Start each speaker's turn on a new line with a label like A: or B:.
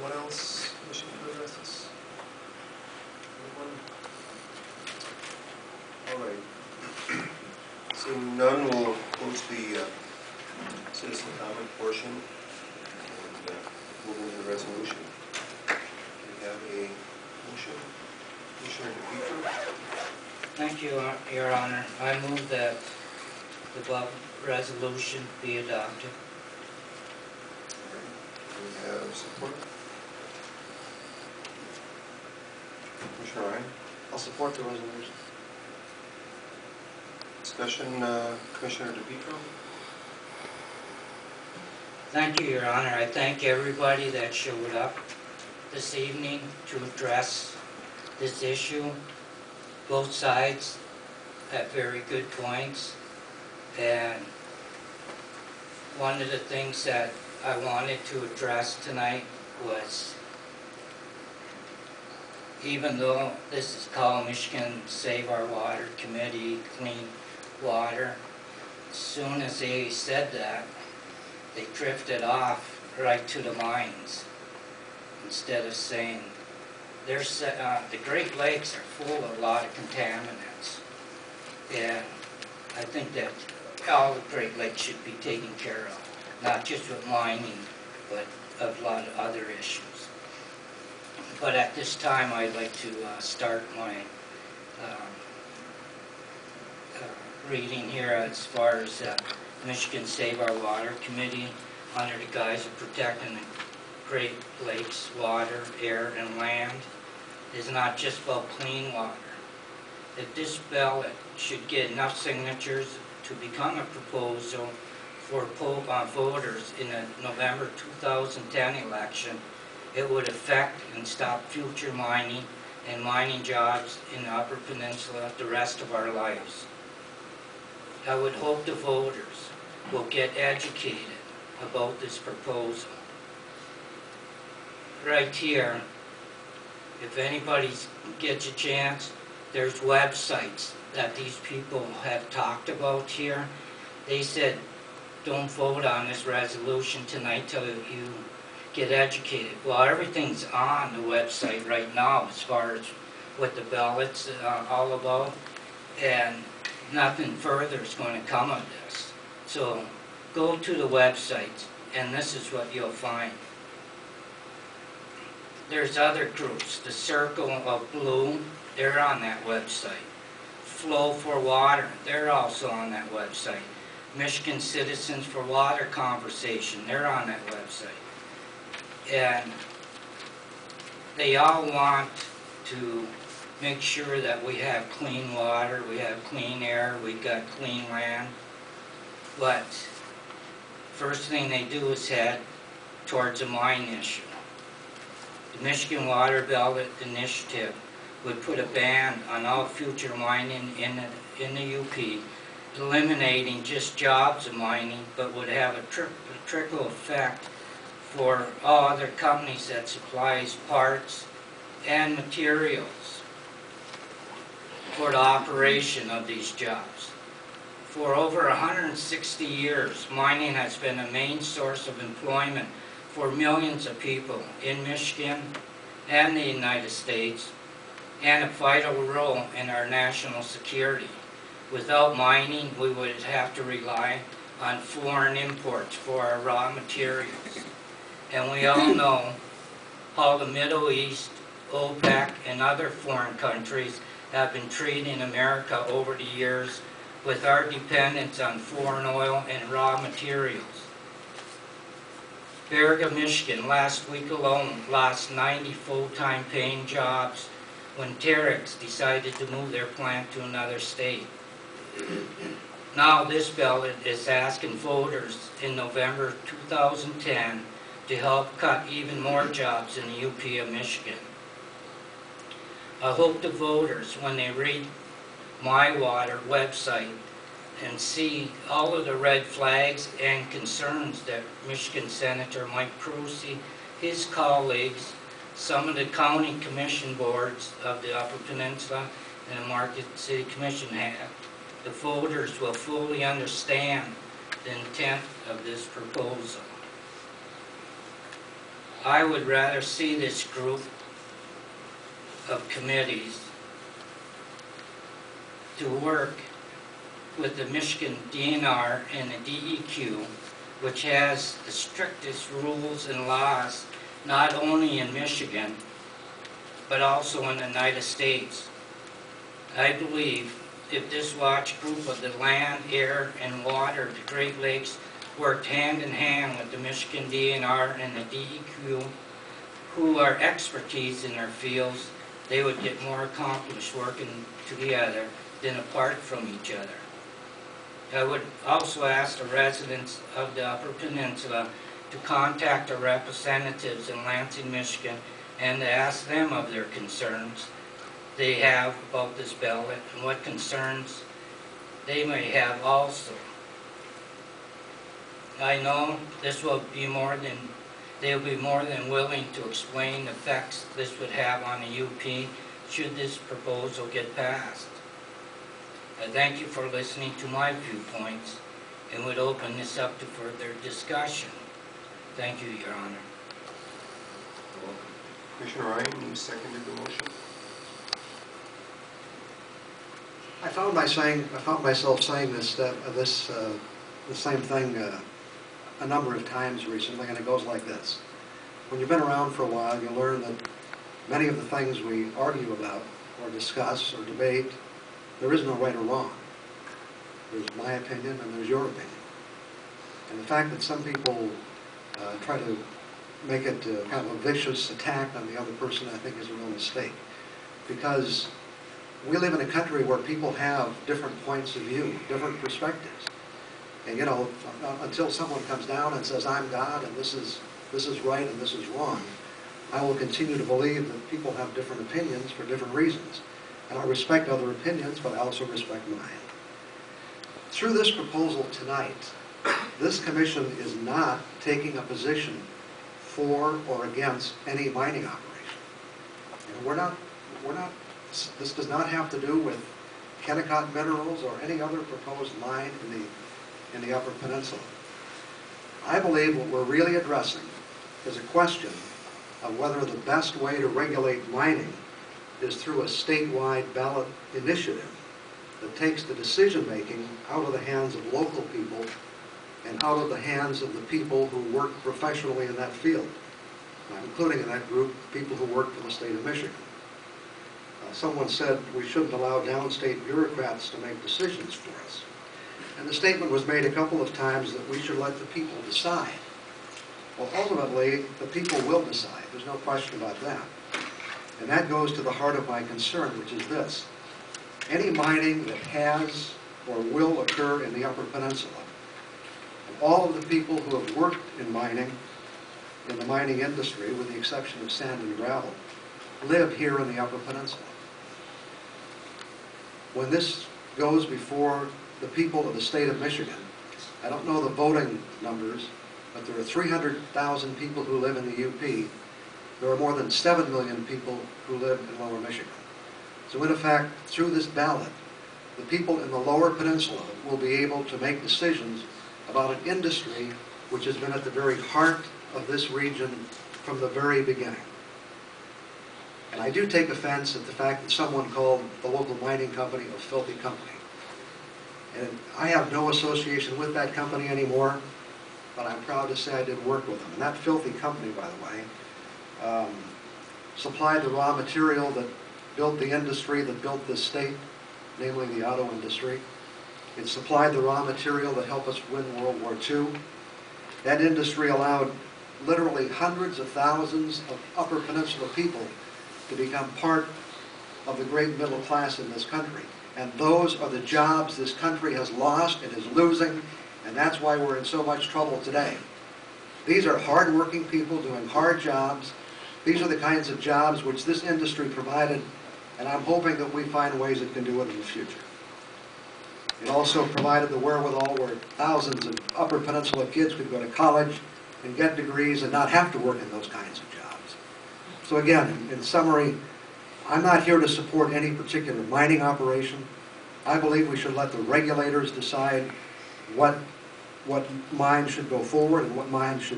A: Anyone else wishing to address us? Anyone? All right. Seeing none, we'll close the citizen comment portion and move into the resolution. We have a motion. Commissioner DePietro.
B: Thank you, Your Honor. I move that the above resolution be adopted.
A: We have support. Commissioner Ryan.
C: I'll support the resolution.
A: Discussion, Commissioner DePietro.
B: Thank you, Your Honor. I thank everybody that showed up this evening to address this issue. Both sides had very good points, and one of the things that I wanted to address tonight was, even though this is called Michigan Save Our Water Committee, Clean Water, as soon as they said that, they drifted off right to the mines instead of saying the Great Lakes are full of a lot of contaminants, and I think that all the Great Lakes should be taken care of, not just with mining, but of a lot of other issues. But at this time, I'd like to start my reading here as far as Michigan Save Our Water Committee, under the guise of protecting the Great Lakes water, air, and land, is not just about clean water. That this ballot should get enough signatures to become a proposal for voters in the November 2010 election. It would affect and stop future mining and mining jobs in the Upper Peninsula the rest of our lives. I would hope the voters will get educated about this proposal. Right here, if anybody gets a chance, there's websites that these people have talked about here. They said, don't vote on this resolution tonight till you get educated. Well, everything's on the website right now as far as what the ballot's all about, and nothing further is going to come of this. So go to the website, and this is what you'll find. There's other groups, the Circle of Blue, they're on that website. Flow for Water, they're also on that website. Michigan Citizens for Water Conversation, they're on that website. And they all want to make sure that we have clean water, we have clean air, we got clean land. But first thing they do is head towards a mine issue. The Michigan Water Ballot Initiative would put a ban on all future mining in the UP, eliminating just jobs of mining, but would have a trickle effect for all other companies that supplies parts and materials for the operation of these jobs. For over 160 years, mining has been a main source of employment for millions of people in Michigan and the United States, and a vital role in our national security. Without mining, we would have to rely on foreign imports for our raw materials. And we all know how the Middle East, OPEC, and other foreign countries have been treating America over the years with our dependence on foreign oil and raw materials. Baraga, Michigan, last week alone, lost 90 full-time paying jobs when Terex decided to move their plant to another state. Now this ballot is asking voters in November 2010 to help cut even more jobs in the UP of Michigan. I hope the voters, when they read My Water website and see all of the red flags and concerns that Michigan Senator Mike Prusi, his colleagues, some of the county commission boards of the Upper Peninsula and the Marquette City Commission have, the voters will fully understand the intent of this proposal. I would rather see this group of committees to work with the Michigan DNR and the DEQ, which has the strictest rules and laws, not only in Michigan, but also in the United States. I believe if this watch group of the land, air, and water, the Great Lakes, worked hand in hand with the Michigan DNR and the DEQ, who are expertise in their fields, they would get more accomplished working together than apart from each other. I would also ask the residents of the Upper Peninsula to contact the representatives in Lansing, Michigan, and to ask them of their concerns they have about this ballot and what concerns they may have also. I know this will be they'll be more than willing to explain the effects this would have on the UP should this proposal get passed. I thank you for listening to my viewpoints and would open this up to further discussion. Thank you, Your Honor.
A: You're welcome. Commissioner Ryan, you seconded the motion.
C: I found myself saying the same thing a number of times recently, and it goes like this. When you've been around for a while, you learn that many of the things we argue about or discuss or debate, there is no right or wrong. There's my opinion and there's your opinion. And the fact that some people try to make it kind of a vicious attack on the other person, I think is a real mistake. Because we live in a country where people have different points of view, different perspectives. And until someone comes down and says, I'm God and this is right and this is wrong, I will continue to believe that people have different opinions for different reasons. And I respect other opinions, but I also respect mine. Through this proposal tonight, this commission is not taking a position for or against any mining operation. This does not have to do with Kennecott Minerals or any other proposed mine in the Upper Peninsula. I believe what we're really addressing is a question of whether the best way to regulate mining is through a statewide ballot initiative that takes the decision-making out of the hands of local people and out of the hands of the people who work professionally in that field. I'm including in that group people who work for the state of Michigan. Someone said we shouldn't allow downstate bureaucrats to make decisions for us. And the statement was made a couple of times that we should let the people decide. Well, ultimately, the people will decide. There's no question about that. And that goes to the heart of my concern, which is this. Any mining that has or will occur in the Upper Peninsula, and all of the people who have worked in mining, in the mining industry, with the exception of sand and gravel, live here in the Upper Peninsula. When this goes before the people of the state of Michigan, I don't know the voting numbers, but there are 300,000 people who live in the UP. There are more than 7 million people who live in Lower Michigan. So in effect, through this ballot, the people in the Lower Peninsula will be able to make decisions about an industry which has been at the very heart of this region from the very beginning. And I do take offense at the fact that someone called the local mining company a filthy company. And I have no association with that company anymore, but I'm proud to say I did work with them. And that filthy company, by the way, supplied the raw material that built the industry that built this state, namely the auto industry. It supplied the raw material that helped us win World War II. That industry allowed literally hundreds of thousands of Upper Peninsula people to become part of the great middle class in this country. And those are the jobs this country has lost and is losing, and that's why we're in so much trouble today. These are hard-working people doing hard jobs. These are the kinds of jobs which this industry provided, and I'm hoping that we find ways it can do it in the future. It also provided the wherewithal where thousands of Upper Peninsula kids could go to college and get degrees and not have to work in those kinds of jobs. So again, in summary, I'm not here to support any particular mining operation. I believe we should let the regulators decide what mines should go forward and what mines should